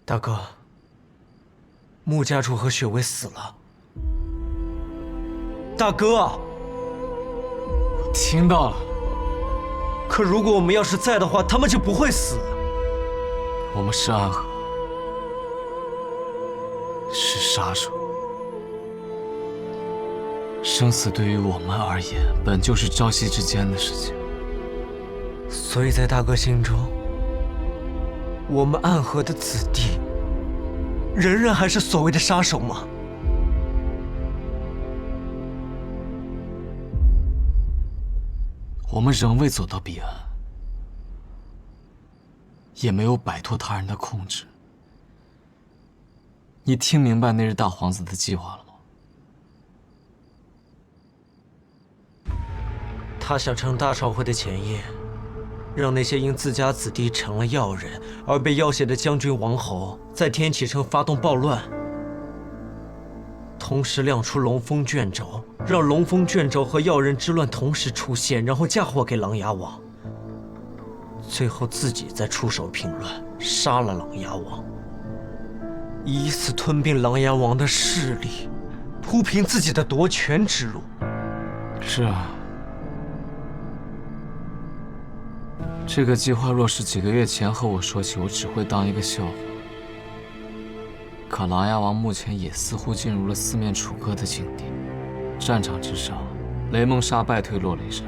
大哥，穆家主和雪薇死了。大哥，听到了。可如果我们要是在的话，他们就不会死。我们是暗河，是杀手，生死对于我们而言，本就是朝夕之间的事情。所以在大哥心中，我们暗河的子弟，仍然还是所谓的杀手吗？我们仍未走到彼岸，也没有摆脱他人的控制。你听明白那日大皇子的计划了吗？他想趁大朝会的前夜，让那些因自家子弟成了要人而被要挟的将军王侯，在天启城发动暴乱，同时亮出龙风卷轴，让龙风卷轴和要人之乱同时出现，然后嫁祸给琅琊王，最后自己再出手平乱，杀了琅琊王，以此吞并琅琊王的势力，铺平自己的夺权之路。是啊。这个计划若是几个月前和我说起，我只会当一个笑话。可琅琊王目前也似乎进入了四面楚歌的境地。战场之上，雷蒙沙败退洛雷山；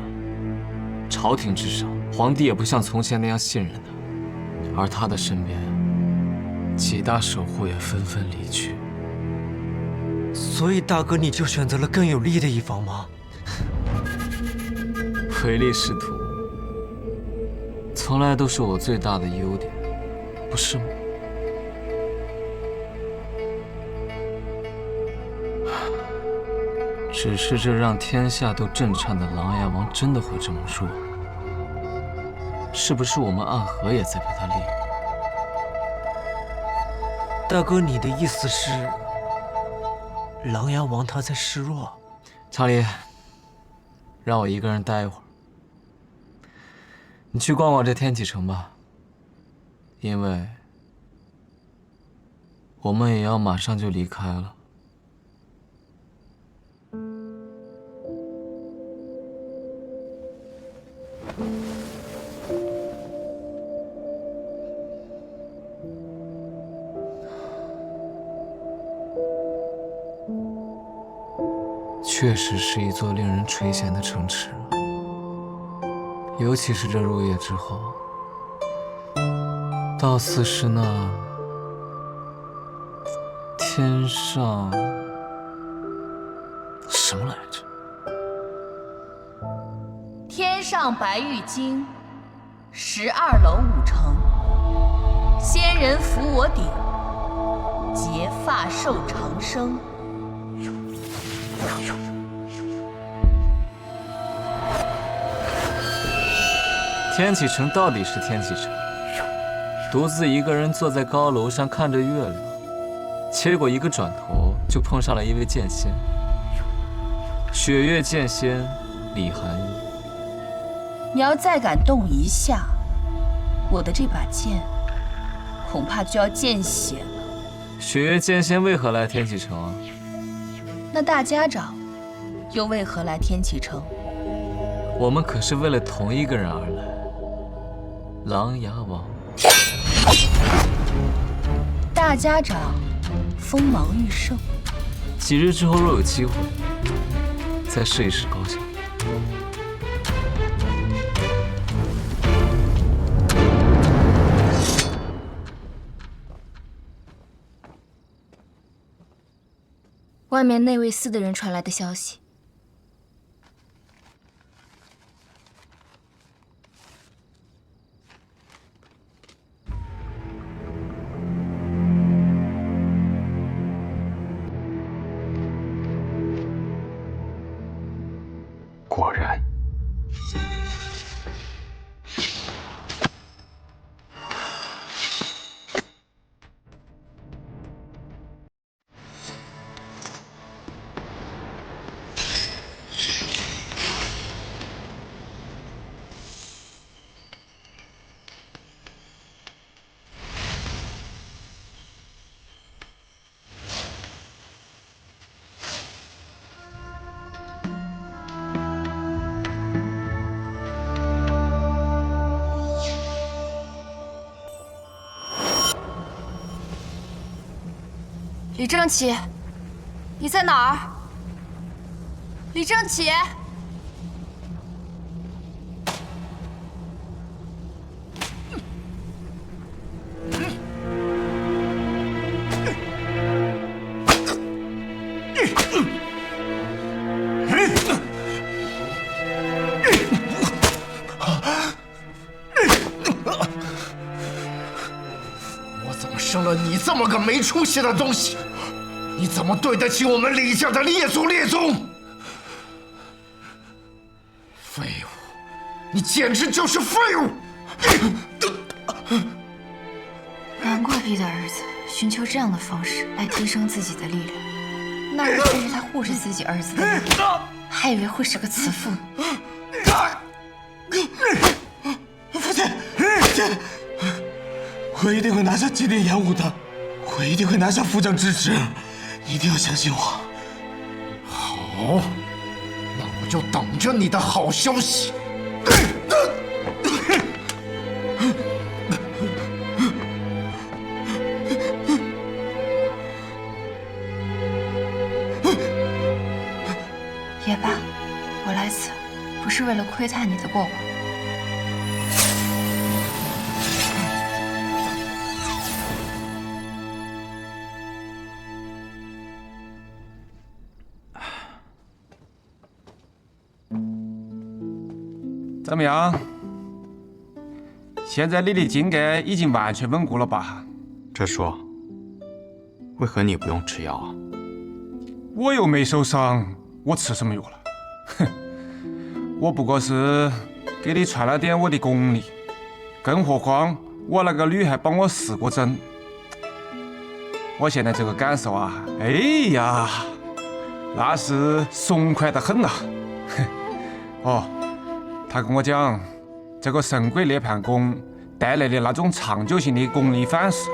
朝廷之上，皇帝也不像从前那样信任他，而他的身边，几大守护也纷纷离去。所以大哥，你就选择了更有利的一方吗？唯利是图，从来都是我最大的优点，不是吗？只是这让天下都震颤的琅琊王真的会这么弱？是不是我们暗河也在被他利用？大哥，你的意思是，琅琊王他在示弱？常离，让我一个人待一会儿。你去逛逛这天启城吧，因为我们也要马上就离开了。确实是一座令人垂涎的城池，尤其是这入夜之后，倒似是那天上什么来着？天上白玉京，12楼5城，仙人扶我顶，结发寿长生。天启城到底是天启城，独自一个人坐在高楼上看着月亮，结果一个转头就碰上了一位剑仙，雪月剑仙李寒衣。你要再敢动一下，我的这把剑恐怕就要见血了。雪月剑仙为何来天启城啊？那大家长又为何来天启城？我们可是为了同一个人而来。琅琊王，大家长锋芒愈盛，几日之后若有机会，再试一试高下。外面内卫司的人传来的消息。果然，李正启，你在哪儿？李正启，我怎么生了你这么个没出息的东西？你怎么对得起我们李家的列祖列宗？废物！你简直就是废物！难怪逼的儿子寻求这样的方式来提升自己的力量。那我看着他护着自己儿子的力量，还以为会是个慈父呢。父亲，我一定会拿下吉林演武的，我一定会拿下副将之职，你一定要相信我。好，那我就等着你的好消息。也罢，我来此不是为了窥探你的过往。怎么样？现在你的筋骨已经完全稳固了吧？哲叔，为何你不用吃药啊？我又没受伤，我吃什么药了？哼，我不过是给你传了点我的功力，更何况我那个女还帮我试过针。我现在这个感受啊，哎呀，那是爽快得很呐！哼，哦。他跟我讲，这个神鬼涅槃功带来的那种长久性的功力反噬，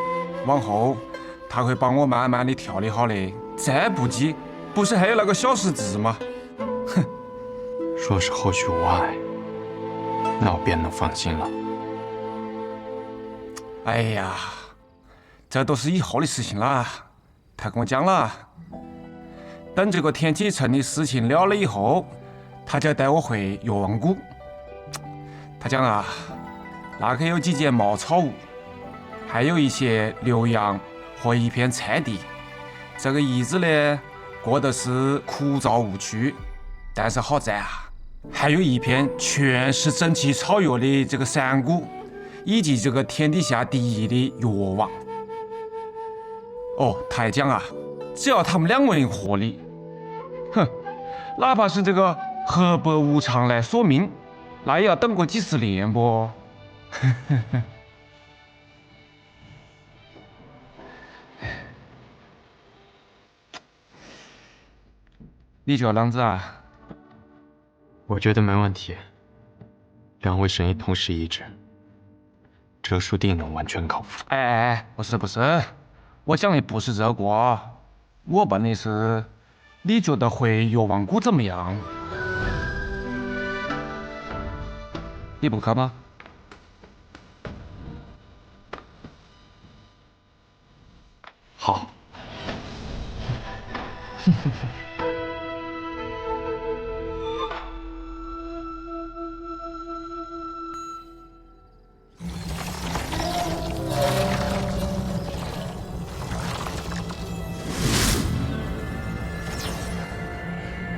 往后他会帮我慢慢的调理好的。再不济，不是还有那个小石子吗？哼！若是后续无碍，那我便能放心了。哎呀，这都是以后的事情啦。他跟我讲了，等这个天启城的事情了了以后，他就要带我回药王谷。他讲啊，那可有几间茅草屋，还有一些牛羊和一片菜地。这个日子呢，过得是枯燥无趣，但是好在啊，还有一片全是整齐草药的这个山谷，以及这个天底下第一的药王。哦，他还讲啊，只要他们两个人合力，哼，哪怕是这个河北无常来索命，那也要等个几十年不？你觉得啷子啊？我觉得没问题。两位神医同时医治，哲叔定能完全康复。哎，不是，我讲的不是这个，我问的是，你觉得回药王谷怎么样？你不看吗？好。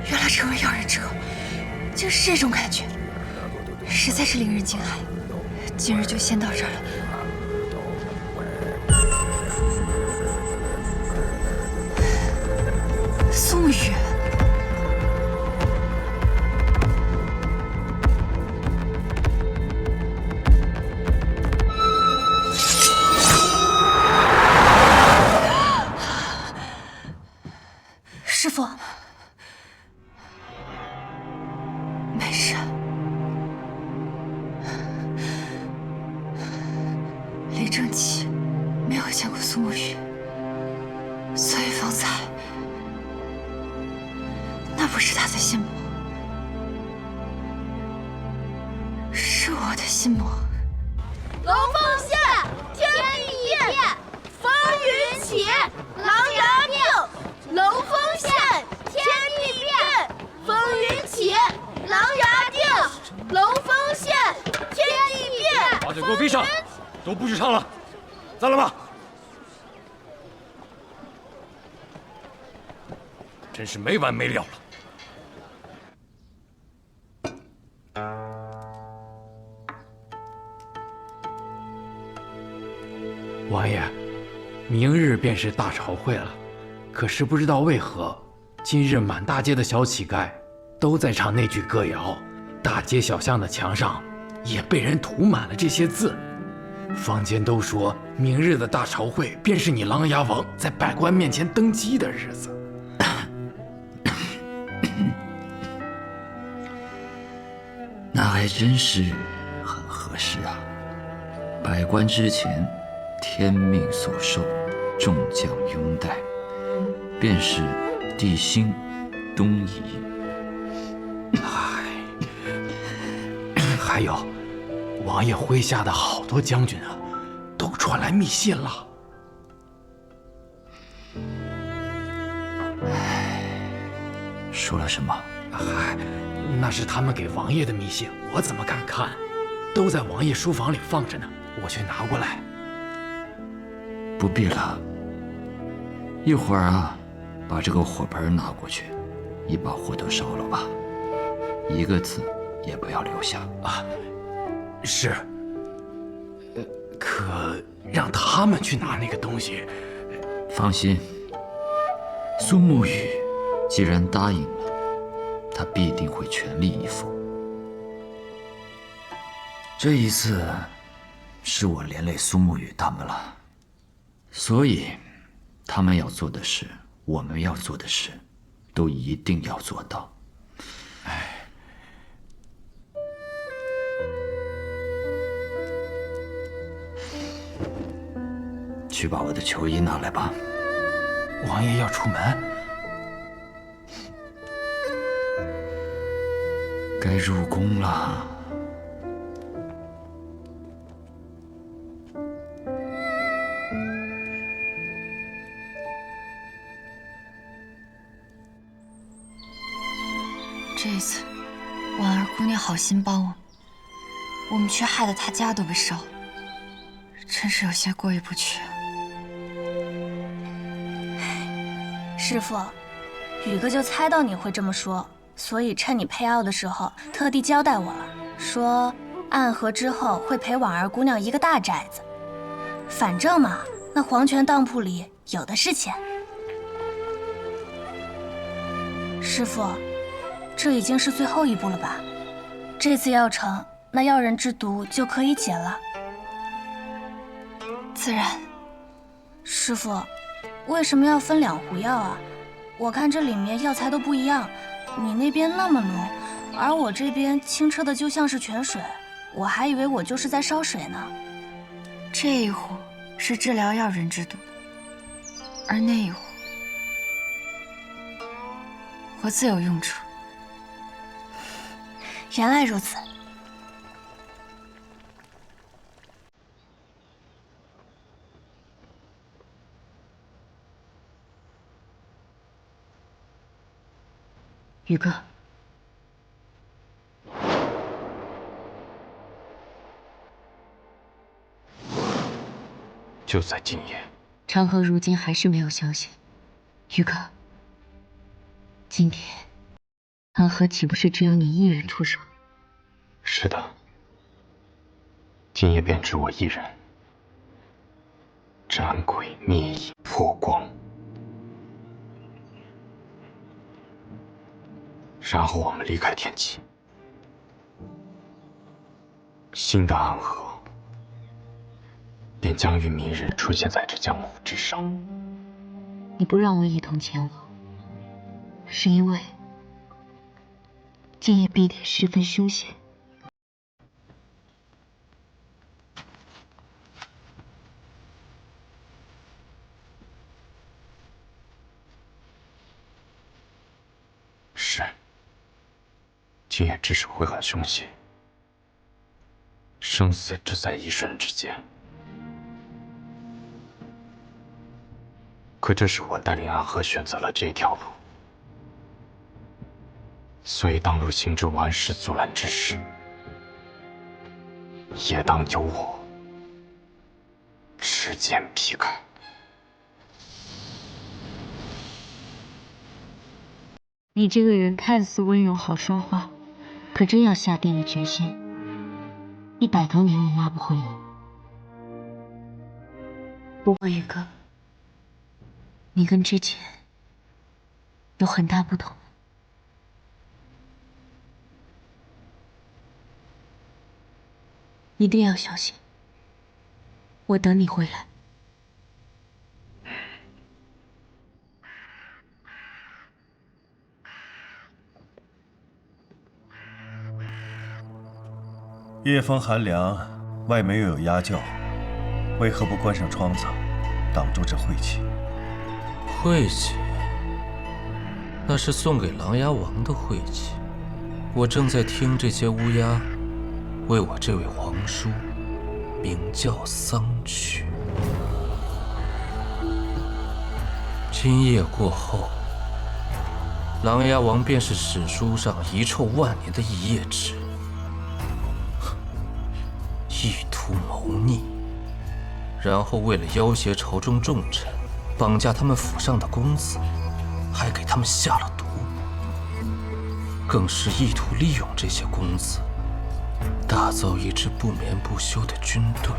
原来成为药人之后，就是这种感觉，实在是令人惊骇。今日就先到这儿了。宋宇，师父。没事。李正启没有见过苏沐雨，所以方才那不是他的心魔，是我的心魔。龙凤现，天地变，风云起，琅琊殿，闭上，都不许唱了，散了吧。真是没完没了了。王爷，明日便是大朝会了，可是不知道为何，今日满大街的小乞丐都在唱那句歌谣，大街小巷的墙上也被人涂满了这些字。坊间都说，明日的大朝会便是你琅琊王在百官面前登基的日子。那还真是很合适啊！百官之前，天命所受，众将拥戴，便是帝辛、东夷。还有，王爷麾下的好多将军啊，都传来密信了。说了什么？那是他们给王爷的密信，我怎么敢看？都在王爷书房里放着呢，我去拿过来。不必了，一会儿啊，把这个火盆拿过去，一把火都烧了吧，一个字也不要留下啊。是。可让他们去拿那个东西，放心，苏沐雨既然答应了，他必定会全力以赴。这一次是我连累苏沐雨他们了，所以他们要做的事，我们要做的事，都一定要做到。去把我的球衣拿来吧。王爷要出门，该入宫了。这一次，婉儿姑娘好心帮我们，我们却害得她家都被烧了，真是有些过意不去。师父，宇哥就猜到你会这么说，所以趁你配药的时候，特地交代我了，说暗合之后会陪婉儿姑娘一个大宅子。反正嘛，那黄泉当铺里有的是钱。师父，这已经是最后一步了吧？这次药成，那药人之毒就可以解了。自然。师父，为什么要分2壶药啊？我看这里面药材都不一样，你那边那么浓，而我这边清澈的就像是泉水，我还以为我就是在烧水呢。这一壶是治疗药人之毒，而那一壶我自有用处。原来如此。宇哥，就在今夜，长河如今还是没有消息。宇哥，今天安和岂不是只有你一人出手？是的，今夜便只我一人，斩鬼灭影破光，然后我们离开天际，新的安和便将于明日出现在这江湖之上。你不让我一同前往，是因为今夜必定十分凶险。是，今夜之事会很凶险，生死只在一瞬之间。可这是我带领安和选择了这条路，所以当路行至顽石阻拦之时，也当有我时间劈开。你这个人看似温柔好说话，可真要下定了决心，100多年也挖不回来。不过宇哥，你跟之前有很大不同。一定要小心，我等你回来。夜风寒凉，外面又有鸦叫，为何不关上窗子，挡住这晦气？晦气，那是送给琅琊王的晦气。我正在听这些乌鸦为我这位皇叔鸣叫丧曲。今夜过后，琅琊王便是史书上遗臭万年的一页纸。意图谋逆，然后为了要挟朝中重臣，绑架他们府上的公子，还给他们下了毒，更是意图利用这些公子，打造一支不眠不休的军队。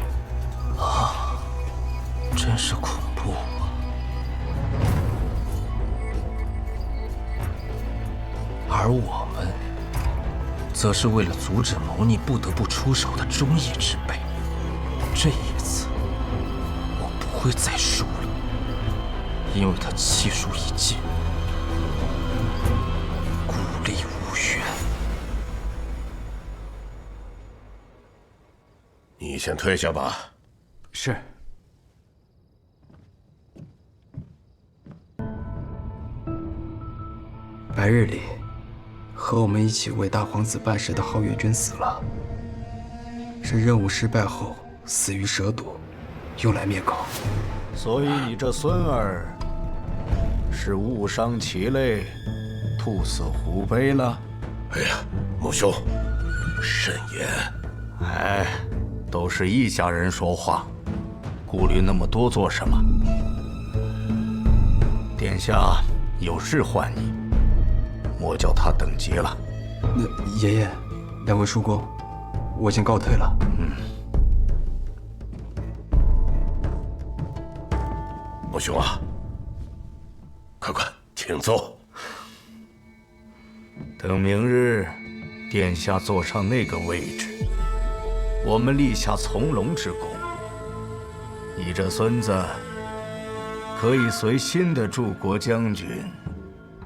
啊，真是恐怖啊！而我们，则是为了阻止谋逆不得不出手的忠义之辈。这一次，我不会再输了，因为他气数已尽，孤立无援。你先退下吧。是。白日里，和我们一起为大皇子办事的皓月君死了，是任务失败后死于蛇毒，用来灭口。所以你这孙儿是误伤其类，兔死狐悲了。哎呀，母兄，慎言。哎，都是一家人说话，顾虑那么多做什么？殿下有事唤你，莫叫他等急了。那爷爷，两位叔公，我先告退了。母兄啊，快快请坐。等明日殿下坐上那个位置，我们立下从龙之功。你这孙子可以随新的柱国将军，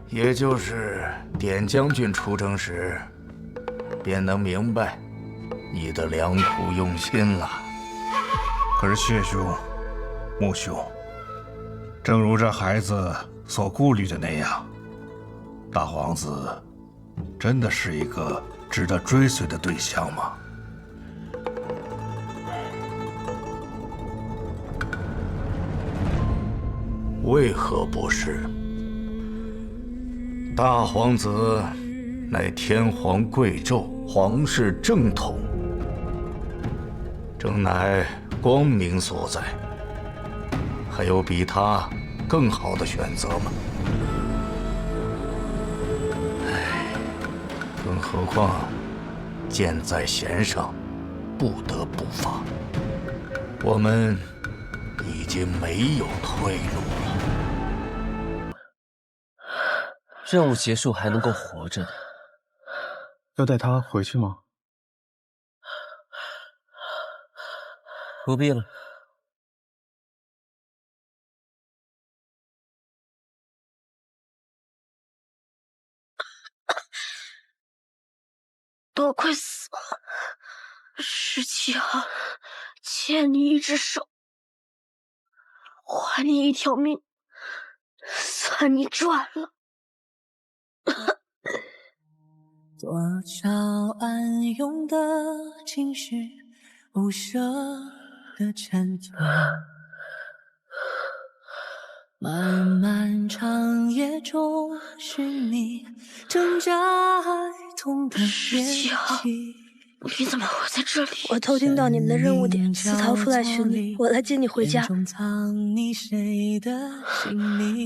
也就是典将军出征时，便能明白你的良苦用心了。可是谢兄、穆兄，正如这孩子所顾虑的那样，大皇子真的是一个值得追随的对象吗？为何不是？大皇子乃天皇贵胄，皇室正统，正乃光明所在。还有比他更好的选择吗？唉，更何况箭在弦上，不得不发。我们已经没有退路了。任务结束还能够活着的，要带他回去吗？不必了。都快死了，17号，欠你一只手，还你一条命，算你赚了。多少暗涌的情绪，无声的衬托，漫漫长夜中寻觅，挣扎爱痛的边际。你怎么会在这里？我偷听到你们的任务点，私逃出来巡礼，我来接你回家。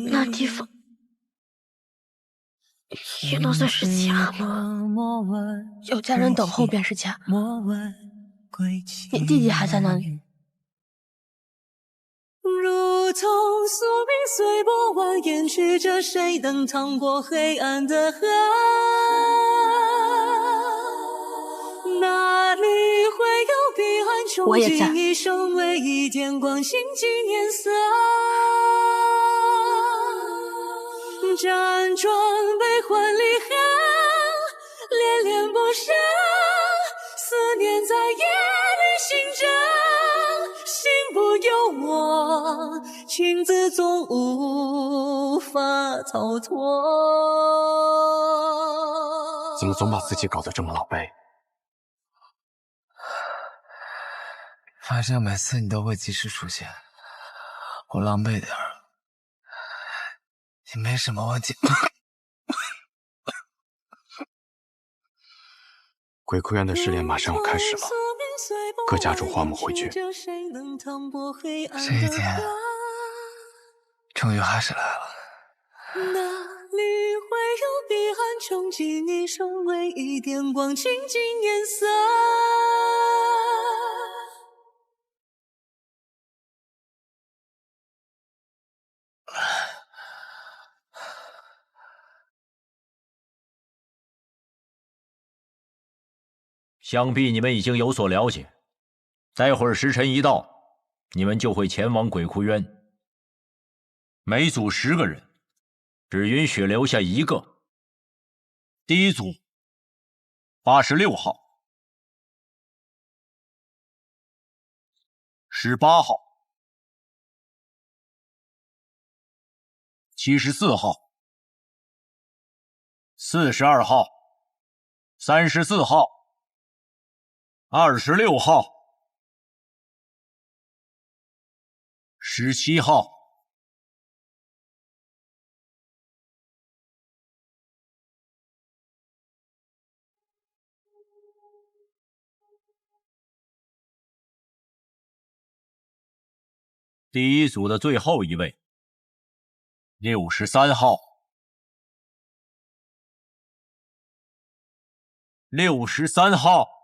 那地方也能算是家吗？有家人等候便是家。你弟弟还在那里？如同宿命随波蜿蜒去着，谁能趟过黑暗的河？哪里会有彼岸憧憬一生唯一点光，倾尽颜色。辗转悲欢离合，恋恋不舍，思念在夜里醒着，心不由我，情字总无法逃脱。怎么总把自己搞得这么狼狈？反正每次你都会及时出现，我狼狈点儿，也没什么问题。鬼哭院的试炼马上要开始了，各家主唤我们回去。这一天终于还是来了。哪里会有彼岸憧憬一生唯一点光，倾尽颜色。想必你们已经有所了解，待会儿时辰一到，你们就会前往鬼窟渊。每组10个人，只允许留下1个。第一组86号、18号、74号、42号、34号、26号、17号。第一组的最后一位，63号。63号。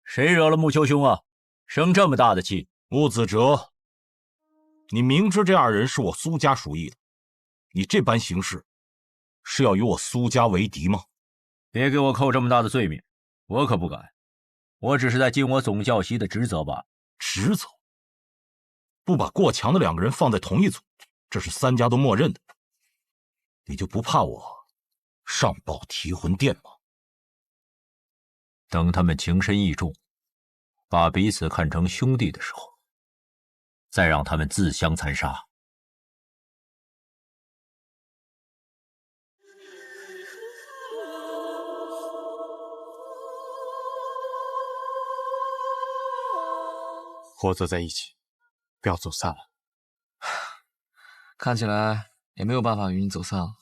谁惹了木秋兄啊？生这么大的气！木子哲，你明知这2人是我苏家属意的，你这般行事，是要与我苏家为敌吗？别给我扣这么大的罪名，我可不敢。我只是在尽我总教习的职责罢了。职责？不把过强的2个人放在同一组，这是3家都默认的。你就不怕我上报提魂殿吗？等他们情深意重，把彼此看成兄弟的时候，再让他们自相残杀。活则在一起，不要走散了。看起来也没有办法与你走散了。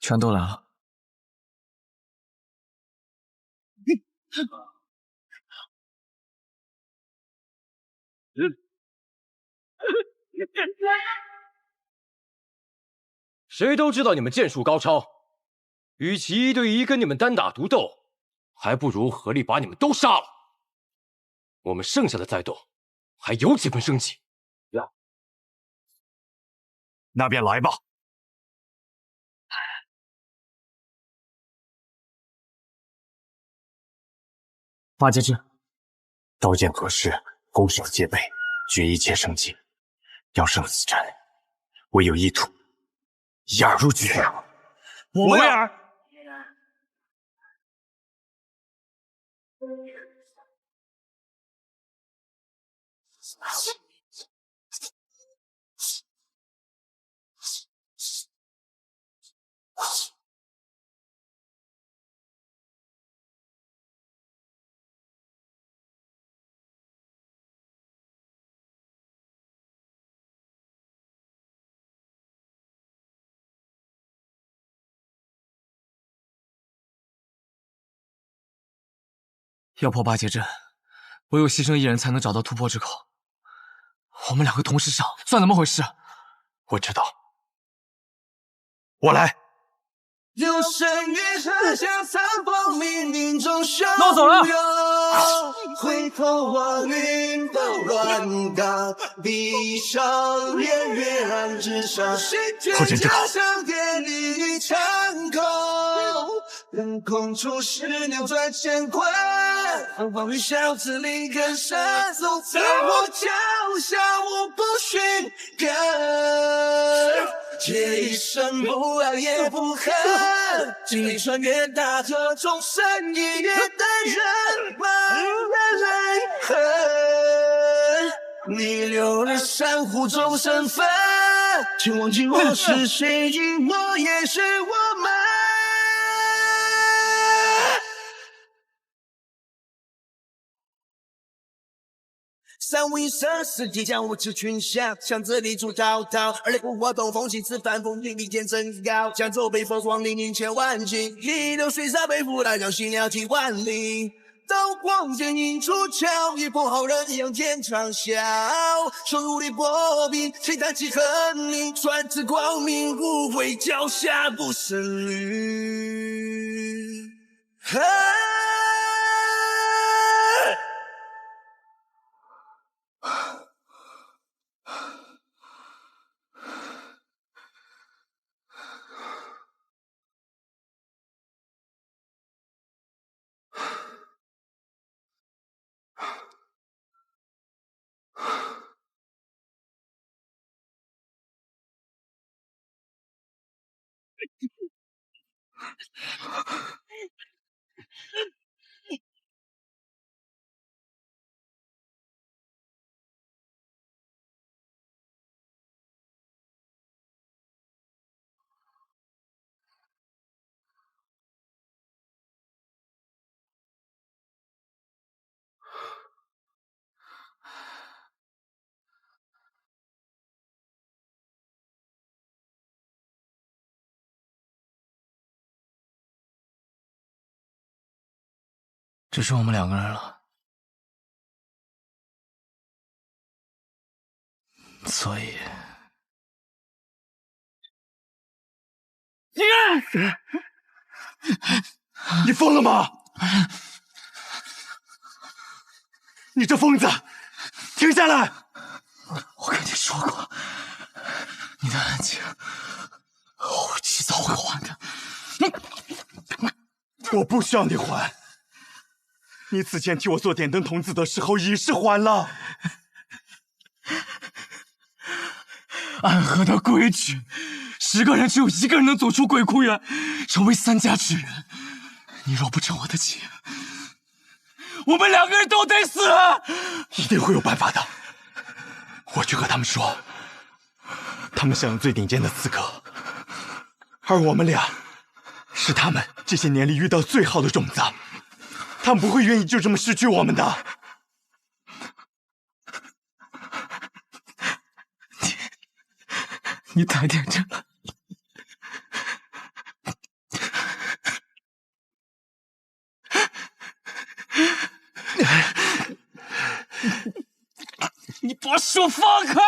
全都来了。谁都知道你们剑术高超，与其1对1跟你们单打独斗，还不如合力把你们都杀了。我们剩下的再斗，还有几分生气。那便来吧。八节制，刀剑合十，攻守戒备，决一切生机。要生死战，唯有一途，一二入局。我为尔。要破八节阵，唯有牺牲一人才能找到突破之口。我们2个同时上，算怎么回事？我知道，我来。有生于何下残风冥冥中汹涌。那我走了。回头望云都乱岗，闭上眼，月暗之上，谁觉家乡电力长空。等空出世，扭转乾坤。黄雨小子灵根深，走在我脚下，我不寻根。这一生不爱也不恨，经历穿越大河，众生一夜的人满泪痕。你留了珊瑚中身份，请忘记我是谁，因我也是我们。三五一生，四季将无知群像，向这里主滔滔，而雷不活动，风起此帆风云，利剑增高，江州北风光临宁千万顷，一流水洒背负来，让心了体万里。刀光剑影出鞘，一波好人仰天长啸，手如履薄冰，谁弹起恨命，传至光明，无悔脚下不胜履。只剩我们2个人了，所以你疯了吗？你这疯子，停下来！我跟你说过，你的恩情，我迟早会还的。我不需要你还。你此前替我做点灯童子的时候已是还了。暗河的规矩，10个人只有1个人能走出鬼窟园，成为3家之人。你若不成我的情，我们2个人都得死。一定会有办法的。我去和他们说，他们享有最顶尖的刺客，而我们俩是他们这些年里遇到最好的种子。他们不会愿意就这么失去我们的。你太天真了。你把手放开！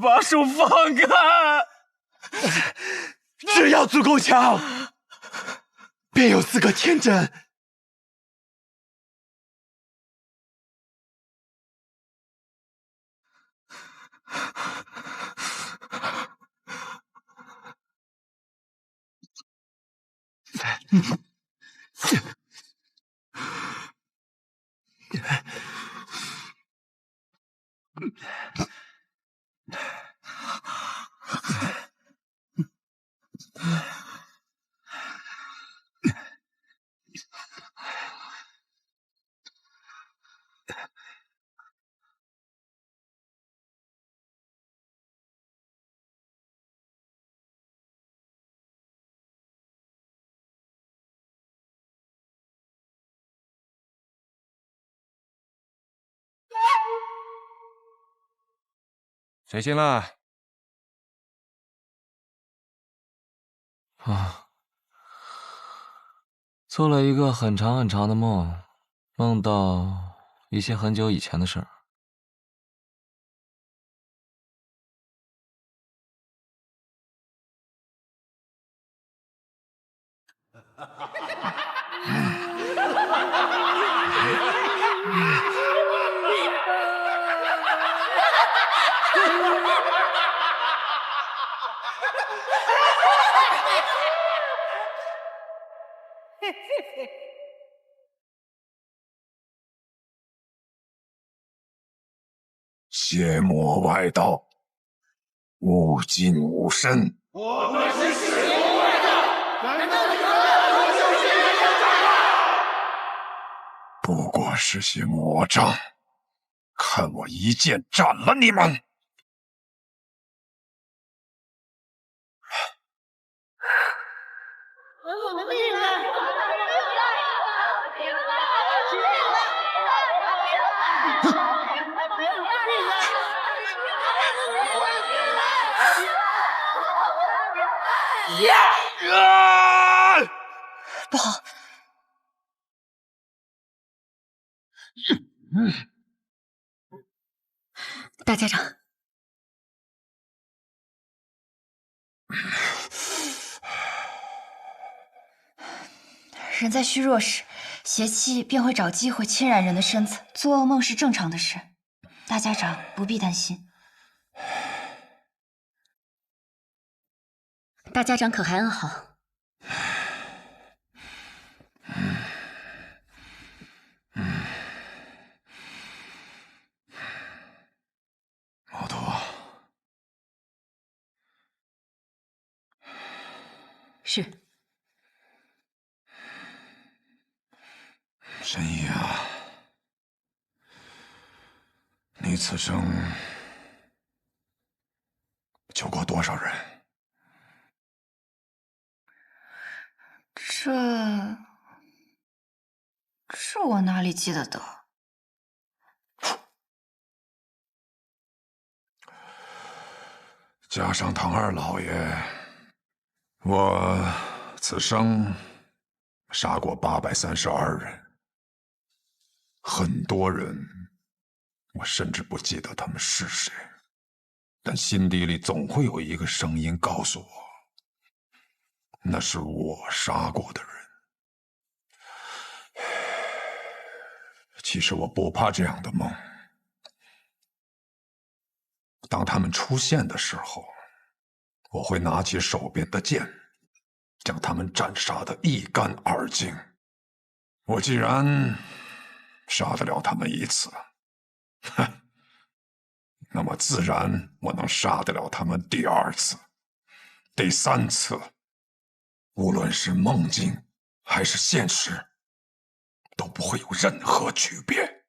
把手放开！只要足够强，便有资格天真。谁进来？啊，做了一个很长很长的梦，梦到一些很久以前的事儿。邪魔外道，勿近勿深。我们是邪魔外道，难道你们要救邪魔障？不过是些魔障，看我一剑斩了你们！不好！大家长，人在虚弱时，邪气便会找机会侵染人的身子。做噩梦是正常的事，大家长不必担心。大家长可还安好？毛头，是。神医啊，你此生救过多少人？这我哪里记得得？加上唐二老爷，我此生杀过832人，很多人，我甚至不记得他们是谁，但心底里总会有一个声音告诉我，那是我杀过的人。其实我不怕这样的梦。当他们出现的时候，我会拿起手边的剑，将他们斩杀得一干二净。我既然杀得了他们一次，那么自然我能杀得了他们第二次、第三次，无论是梦境还是现实，都不会有任何区别。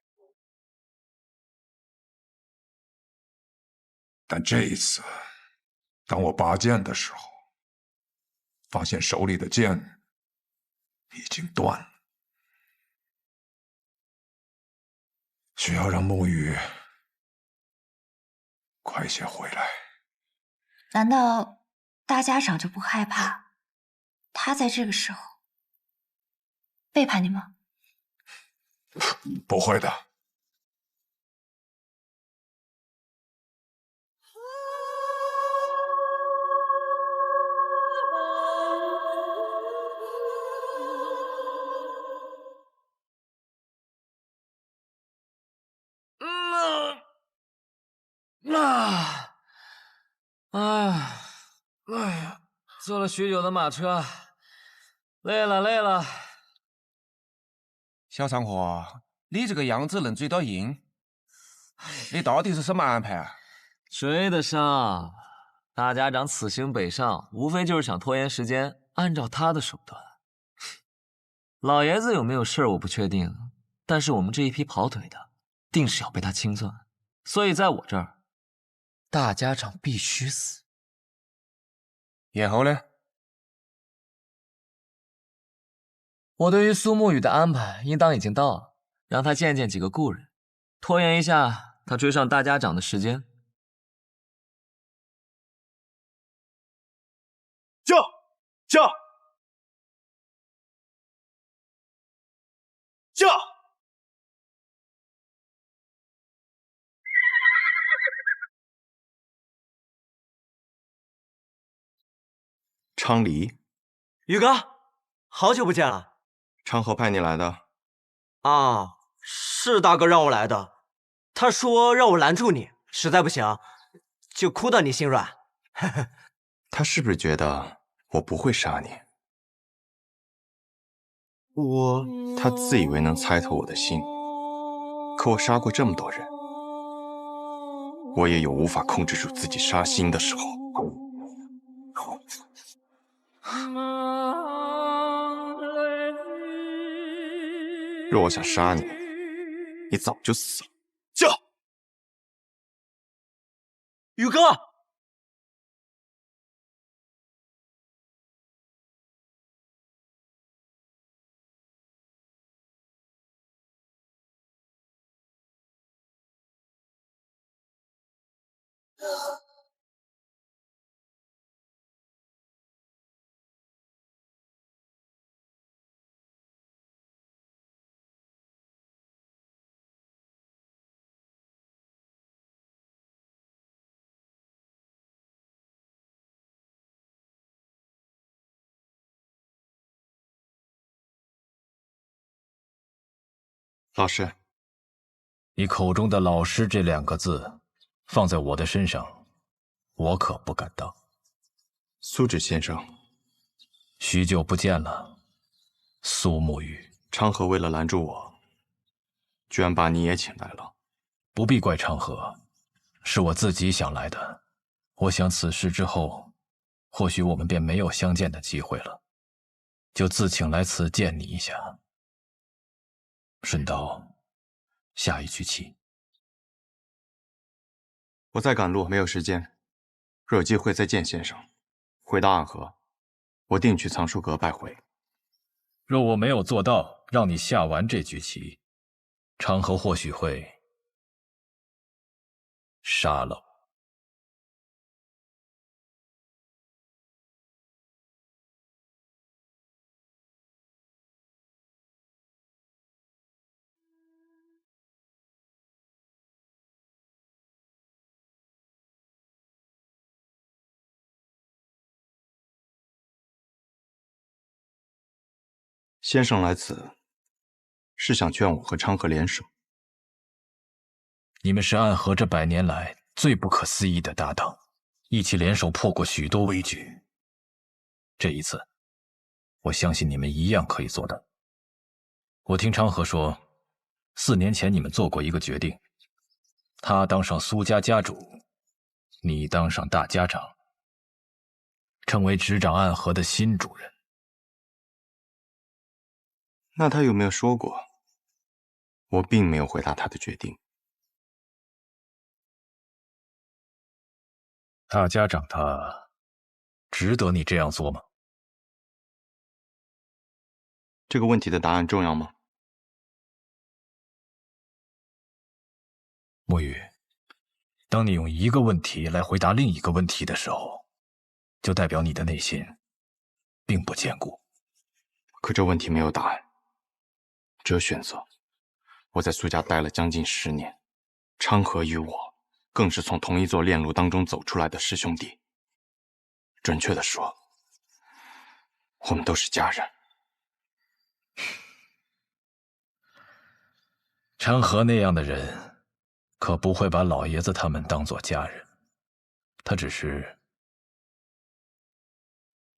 但这一次，当我拔剑的时候，发现手里的剑已经断了，需要让沐雨快些回来。难道大家长就不害怕他在这个时候背叛你吗？不会的。坐了许久的马车，累了累了。小长河，你这个样子能追到鹰？你到底是什么安排啊？追得上。大家长此行北上，无非就是想拖延时间，按照他的手段。老爷子有没有事儿我不确定，但是我们这一批跑腿的，定是要被他清算。所以在我这儿，大家长必须死。然后呢？我对于苏沐雨的安排，应当已经到了，让他见见几个故人，拖延一下他追上大家长的时间。驾！驾！驾！昌黎，宇哥，好久不见了。昌河派你来的？啊，是大哥让我来的。他说让我拦住你，实在不行就哭到你心软。他是不是觉得我不会杀你？他自以为能猜透我的心，可我杀过这么多人，我也有无法控制住自己杀心的时候。若我想杀你，你早就死了。驾！宇哥。老师，你口中的老师这2个字，放在我的身上，我可不敢当。苏轼先生，许久不见了，苏沐雨。昌河为了拦住我，居然把你也请来了。不必怪昌河，是我自己想来的。我想此事之后，或许我们便没有相见的机会了，就自请来此见你一下。顺道下一局棋。我在赶路，没有时间。若有机会再见先生，回到暗河，我定去藏书阁拜会。若我没有做到让你下完这局棋，昌河或许会杀了我。先生来此，是想劝我和昌河联手。你们是暗河这100年来最不可思议的搭档，一起联手破过许多危局。这一次，我相信你们一样可以做到。我听昌河说，4年前你们做过一个决定，他当上苏家家主，你当上大家长，成为执掌暗河的新主人。那他有没有说过？我并没有回答他的决定。大家长他值得你这样做吗？这个问题的答案重要吗？沐雨，当你用一个问题来回答另一个问题的时候，就代表你的内心并不坚固。可这问题没有答案，只有选择。我在苏家待了将近10年，昌河与我更是从同一座炼炉当中走出来的师兄弟。准确的说，我们都是家人。昌河那样的人，可不会把老爷子他们当作家人，他只是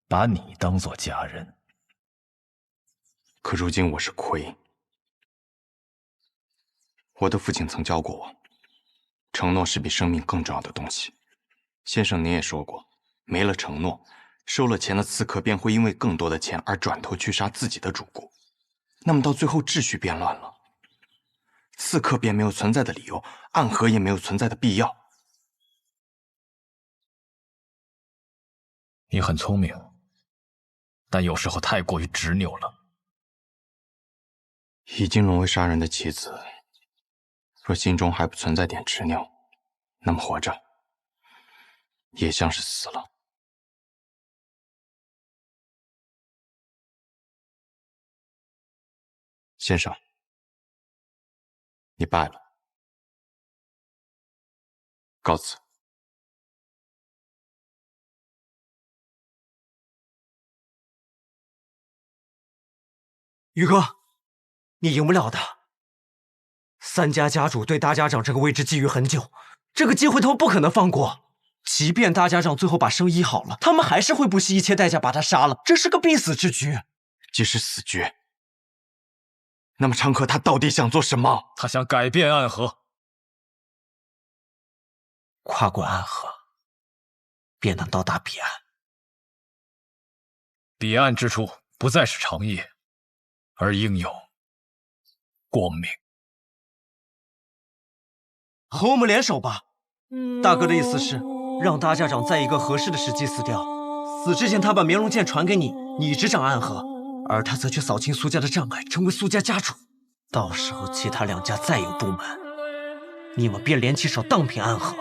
把你当做家人。可如今我是亏。我的父亲曾教过我，承诺是比生命更重要的东西。先生您也说过，没了承诺，收了钱的刺客便会因为更多的钱而转头去杀自己的主顾。那么到最后秩序变乱了，刺客便没有存在的理由，暗河也没有存在的必要。你很聪明，但有时候太过于执拗了。已经沦为杀人的棋子，若心中还不存在点执拗，那么活着也像是死了。先生，你败了，告辞。宇哥，你赢不了的。三家家主对大家长这个位置觊觎很久，这个机会他们不可能放过。即便大家长最后把生医好了，他们还是会不惜一切代价把他杀了，这是个必死之局。即使死局，那么长河他到底想做什么？他想改变暗河，跨过暗河，便能到达彼岸。彼岸之处不再是长夜，而应有光明。和我们联手吧。大哥的意思是让大家长在一个合适的时机死掉，死之前他把绵龙剑传给你，你执掌暗河，而他则去扫清苏家的障碍，成为苏家家主。到时候其他两家再有不满，你们便联起手荡平暗河。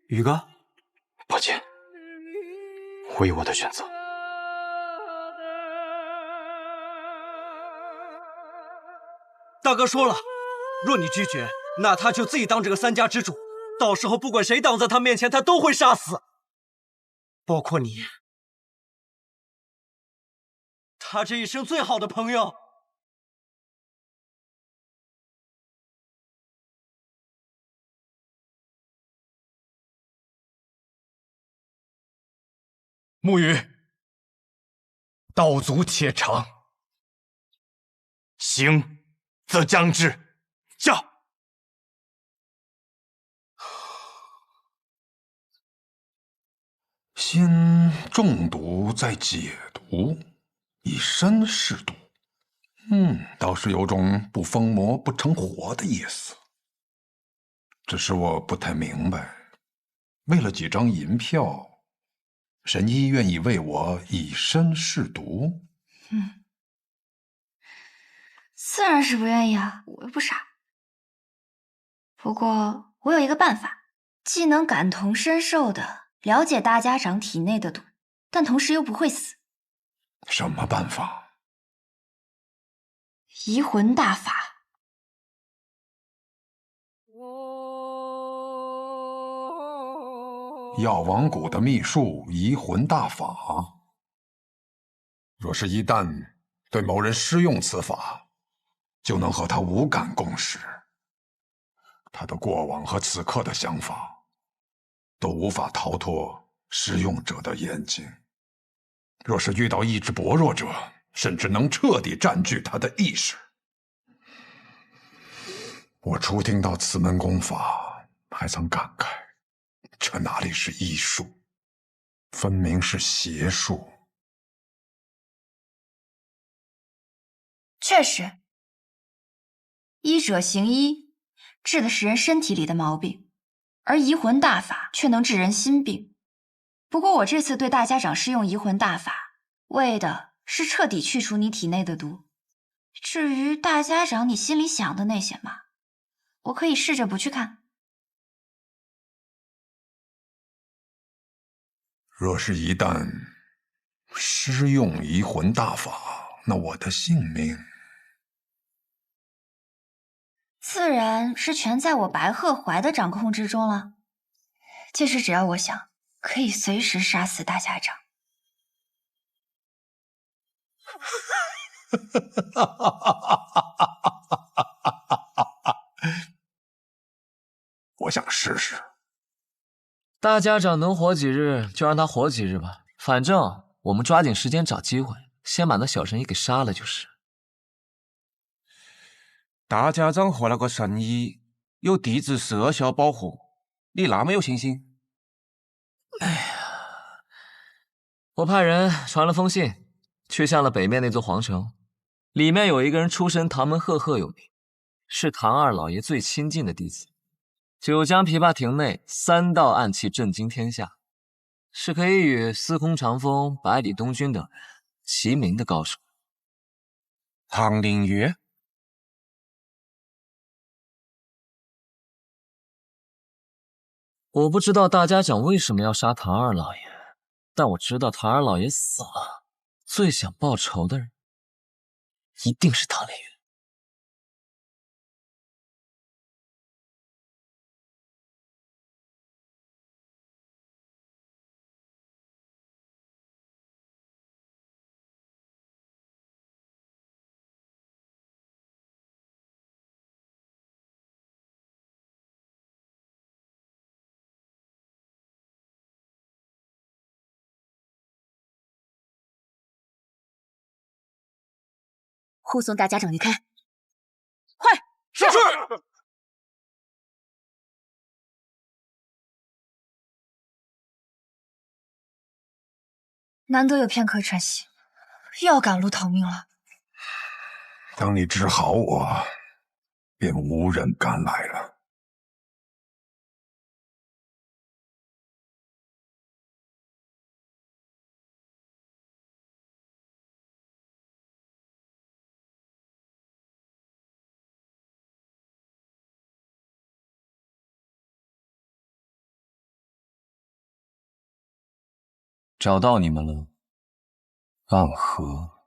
宇哥，抱歉，我有我的选择。大哥说了，若你拒绝，那他就自己当这个三家之主，到时候不管谁挡在他面前，他都会杀死，包括你，他这一生最好的朋友。沐雨，道阻且长。行则将至，驾！先中毒再解毒，以身试毒。倒是有种不疯魔不成活的意思。只是我不太明白，为了几张银票，神医愿意为我以身试毒？自然是不愿意啊，我又不傻。不过我有一个办法，既能感同身受的了解大家长体内的毒，但同时又不会死。什么办法？移魂大法。药王谷的秘术移魂大法，若是一旦对某人施用此法，就能和他无感共识，他的过往和此刻的想法都无法逃脱施用者的眼睛。若是遇到意志薄弱者，甚至能彻底占据他的意识。我初听到此门功法，还曾感慨，这哪里是医术，分明是邪术。确实，医者行医，治的是人身体里的毛病，而移魂大法却能治人心病。不过我这次对大家长施用移魂大法，为的是彻底去除你体内的毒。至于大家长你心里想的那些嘛，我可以试着不去看。若是一旦施用移魂大法，那我的性命自然是全在我白鹤怀的掌控之中了。就是只要我想，可以随时杀死大家长。我想试试。大家长能活几日就让他活几日吧，反正我们抓紧时间找机会，先把那小神医给杀了就是。大家长和那个神医有弟子摄效保护，你那么有信心？哎呀，我派人传了封信，去向了北面那座皇城，里面有一个人出身唐门赫赫有名，是唐二老爷最亲近的弟子。九江琵琶亭内3道暗器震惊天下，是可以与司空长风、百里东君等人齐名的高手。唐灵月，我不知道大家长为什么要杀唐二老爷，但我知道唐二老爷死了，最想报仇的人一定是唐灵月。护送大家长离开，快！是。难得有片刻喘息，又要赶路逃命了。等你治好我，便无人敢来了。找到你们了，暗河。